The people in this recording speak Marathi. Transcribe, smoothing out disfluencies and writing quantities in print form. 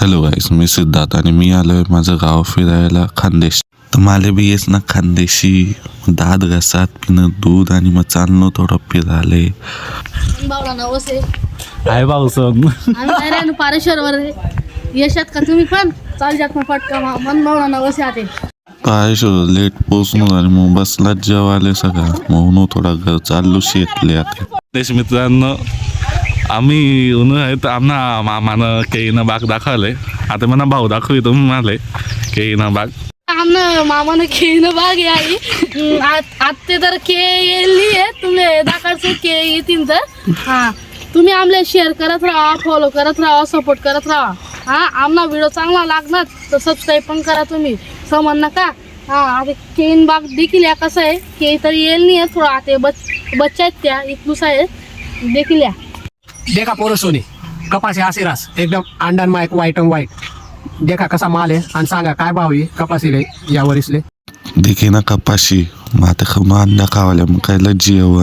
हॅलो गाईस, मी सिद्धार्थ आणि मी आलोय माझं गाव फिरायला खानदेश. तर मला बी येस ना खानदेशी दात घासात पिणं दूध आणि मग चालणं थोडं फिराले. बावळा नवस आहे आहे पावसन आम्ही नाही पारेश्वरवर यशात का तुम्ही पण चाल जात ना पटका मन बावळा नवस आहे काय लेट पोचणं आणि मग बसला जेवायला सगळं म्हणून थोडा घर चाललो शेतले आता. देश मित्रांनो, आम्ही उन्हाळ्यात आमना मामानं केईनं बाग दाखवले. आता मला भाऊ दाखवी तुम्ही माले केईनं बाग. आमनं मामानं खेळणं बाग आहे आत्ते तर येईल तुम्ही दाखवायचं के येतील तर हा तुम्ही आमले शेअर करत राहा, फॉलो करत राहा, सपोर्ट करत राहा. हा आमना व्हिडिओ चांगला लागणार तर सबस्क्राईब पण करा तुम्ही समज नका. हा आता केन बाग देखील या कसं आहे के तर येईल नाही थोडं आता बच्चा आहेत त्या इथलूस आहे देखील या देखा पोरं सोनी कपासी आसिरास एकदम अंडन माईक व्हाईट अँड व्हाईट. देखा कसा माल आहे आणि सांगा काय भाव आहे कपासीले या वरीसले. देखी ना कपाशी मग आता खाऊन अंडा खावाल्या मग काय जेवण.